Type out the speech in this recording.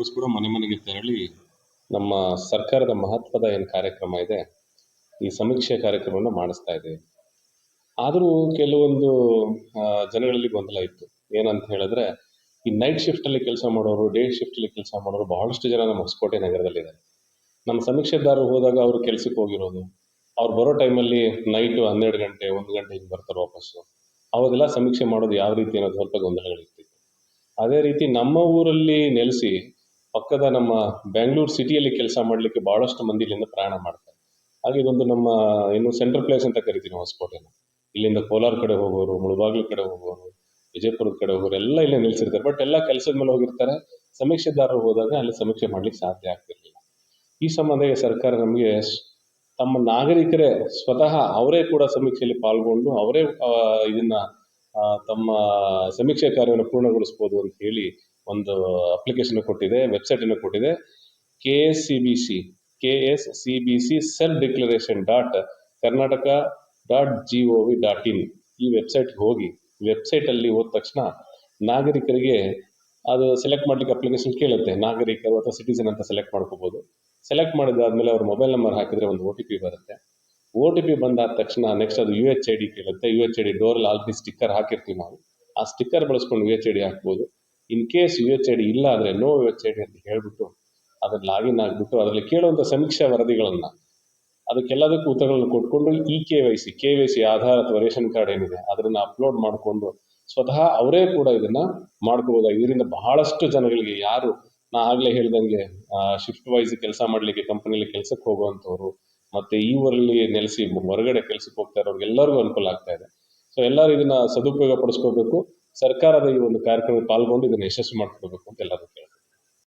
Workers ಕೂಡ ಮನೆ ಮನೆಗೆ ತೆರಳಿ ನಮ್ಮ ಸರ್ಕಾರದ ಮಹತ್ವದ ಏನು ಕಾರ್ಯಕ್ರಮ ಇದೆ ಈ ಸಮೀಕ್ಷೆ ಕಾರ್ಯಕ್ರಮವನ್ನು ಮಾಡಿಸ್ತಾ ಇದ್ದೇವೆ. ಆದರೂ ಕೆಲವೊಂದು ಜನಗಳಲ್ಲಿ ಗೊಂದಲ ಇತ್ತು. ಏನಂತ ಹೇಳಿದ್ರೆ, ಈ ನೈಟ್ ಶಿಫ್ಟಲ್ಲಿ ಕೆಲಸ ಮಾಡೋರು, ಡೇ ಶಿಫ್ಟಲ್ಲಿ ಕೆಲಸ ಮಾಡೋರು ಬಹಳಷ್ಟು ಜನ ನಮ್ಮ ಹೊಸಕೋಟೆ ನಗರದಲ್ಲಿದ್ದಾರೆ. ನಮ್ಮ ಸಮೀಕ್ಷೆದಾರರು ಹೋದಾಗ ಅವರು ಕೆಲಸಕ್ಕೆ ಹೋಗಿರೋದು, ಅವ್ರು ಬರೋ ಟೈಮಲ್ಲಿ ನೈಟು 12 ಗಂಟೆ 1 ಗಂಟೆ ಹಿಂಗೆ ಬರ್ತಾರೆ ವಾಪಸ್ಸು. ಅವಾಗೆಲ್ಲ ಸಮೀಕ್ಷೆ ಮಾಡೋದು ಯಾವ ರೀತಿ ಅನ್ನೋದು ಸ್ವಲ್ಪ ಗೊಂದಲಗಳಿರ್ತಿತ್ತು. ಅದೇ ರೀತಿ ನಮ್ಮ ಊರಲ್ಲಿ ನೆಲೆಸಿ ಪಕ್ಕದ ನಮ್ಮ ಬೆಂಗಳೂರು ಸಿಟಿಯಲ್ಲಿ ಕೆಲಸ ಮಾಡಲಿಕ್ಕೆ ಭಾಳಷ್ಟು ಮಂದಿ ಇಲ್ಲಿಂದ ಪ್ರಯಾಣ ಮಾಡ್ತಾರೆ. ಹಾಗೆ ಇದೊಂದು ನಮ್ಮ ಏನು ಸೆಂಟ್ರಲ್ ಪ್ಲೇಸ್ ಅಂತ ಕರಿತೀವಿ ನಾವು ಹೊಸಕೋಟೆನ. ಇಲ್ಲಿಂದ ಕೋಲಾರ ಕಡೆ ಹೋಗೋರು, ಮುಳಬಾಗಿಲು ಕಡೆ ಹೋಗೋರು, ವಿಜಯಪುರದ ಕಡೆ ಹೋಗೋರು ಎಲ್ಲ ಇಲ್ಲೇ ನಿಲ್ಸಿರ್ತಾರೆ. ಬಟ್ ಎಲ್ಲ ಕೆಲಸದ ಮೇಲೆ ಹೋಗಿರ್ತಾರೆ. ಸಮೀಕ್ಷೆದಾರರು ಹೋದಾಗ ಅಲ್ಲಿ ಸಮೀಕ್ಷೆ ಮಾಡ್ಲಿಕ್ಕೆ ಸಾಧ್ಯ ಆಗ್ತಿರ್ಲಿಲ್ಲ. ಈ ಸಂಬಂಧ ಸರ್ಕಾರ ನಮಗೆ ತಮ್ಮ ನಾಗರಿಕರೇ ಸ್ವತಃ ಅವರೇ ಕೂಡ ಸಮೀಕ್ಷೆಯಲ್ಲಿ ಪಾಲ್ಗೊಂಡು ಅವರೇ ಇದನ್ನ ತಮ್ಮ ಸಮೀಕ್ಷೆ ಕಾರ್ಯವನ್ನು ಪೂರ್ಣಗೊಳಿಸ್ಬೋದು ಅಂತ ಹೇಳಿ ಒಂದು ಅಪ್ಲಿಕೇಶನ್ ಕೊಟ್ಟಿದೆ, ವೆಬ್ಸೈಟನ್ನು ಕೊಟ್ಟಿದೆ. KSCBC self-declaration.karnataka.gov.in ಈ ವೆಬ್ಸೈಟ್ಗೆ ಹೋಗಿ ವೆಬ್ಸೈಟಲ್ಲಿ ಹೋದ ತಕ್ಷಣ ನಾಗರಿಕರಿಗೆ ಅದು ಸೆಲೆಕ್ಟ್ ಮಾಡಲಿಕ್ಕೆ ಅಪ್ಲಿಕೇಶನ್ ಕೇಳುತ್ತೆ. ನಾಗರಿಕರು ಅಥವಾ ಸಿಟಿಸನ್ ಅಂತ ಸೆಲೆಕ್ಟ್ ಮಾಡ್ಕೋಬೋದು. ಸೆಲೆಕ್ಟ್ ಮಾಡಿದಾದ್ಮೇಲೆ ಅವ್ರ ಮೊಬೈಲ್ ನಂಬರ್ ಹಾಕಿದರೆ ಒಂದು OTP ಬರುತ್ತೆ. OTP ಬಂದಾದ ತಕ್ಷಣ ನೆಕ್ಸ್ಟ್ ಅದು UHID ಕೇಳುತ್ತೆ. UHID ಡೋರಲ್ಲಿ ಆಲ್ರೆಡಿ ಸ್ಟಿಕ್ಕರ್ ಹಾಕಿರ್ತೀವಿ ನಾವು. ಆ ಸ್ಟಿಕ್ಕರ್ ಬಳಸ್ಕೊಂಡು UHID ಹಾಕ್ಬೋದು. ಇನ್ ಕೇಸ್ UHID ಇಲ್ಲ ಅಂದರೆ ನೋ UHID ಅಂತ ಹೇಳ್ಬಿಟ್ಟು ಅದನ್ನು ಲಾಗಿನ್ ಆಗಿಬಿಟ್ಟು ಅದರಲ್ಲಿ ಕೇಳುವಂಥ ಸಮೀಕ್ಷಾ ವರದಿಗಳನ್ನು ಅದಕ್ಕೆಲ್ಲದಕ್ಕೂ ಉತ್ತರಗಳನ್ನು ಕೊಟ್ಕೊಂಡು KYC ಆಧಾರ್ ಅಥವಾ ರೇಷನ್ ಕಾರ್ಡ್ ಏನಿದೆ ಅದನ್ನು ಅಪ್ಲೋಡ್ ಮಾಡಿಕೊಂಡು ಸ್ವತಃ ಅವರೇ ಕೂಡ ಇದನ್ನು ಮಾಡ್ಕೋಬೋದಾಗಿದೆ. ಇದರಿಂದ ಬಹಳಷ್ಟು ಜನಗಳಿಗೆ ಯಾರು ನಾ ಆಗಲೇ ಹೇಳ್ದಂಗೆ ಶಿಫ್ಟ್ ವೈಸ್ ಕೆಲಸ ಮಾಡಲಿಕ್ಕೆ ಕಂಪನಿಯಲ್ಲಿ ಕೆಲಸಕ್ಕೆ ಹೋಗುವಂಥವ್ರು ಮತ್ತು ಈ ಊರಲ್ಲಿ ನೆಲೆಸಿ ಹೊರಗಡೆ ಕೆಲಸಕ್ಕೆ ಹೋಗ್ತಾ ಇರೋರಿಗೆಲ್ಲರಿಗೂ ಅನುಕೂಲ ಆಗ್ತಾ ಇದೆ. ಸೊ ಎಲ್ಲರೂ ಇದನ್ನು ಸದುಪಯೋಗ ಪಡಿಸ್ಕೋಬೇಕು. ಸರ್ಕಾರದ ಈ ಒಂದು ಕಾರ್ಯಕ್ರಮಕ್ಕೆ ಪಾಲ್ಗೊಂಡು ಇದನ್ನು ಯಶಸ್ವಿ ಮಾಡ್ಕೊಳ್ಬೇಕು ಅಂತ ಎಲ್ಲರೂ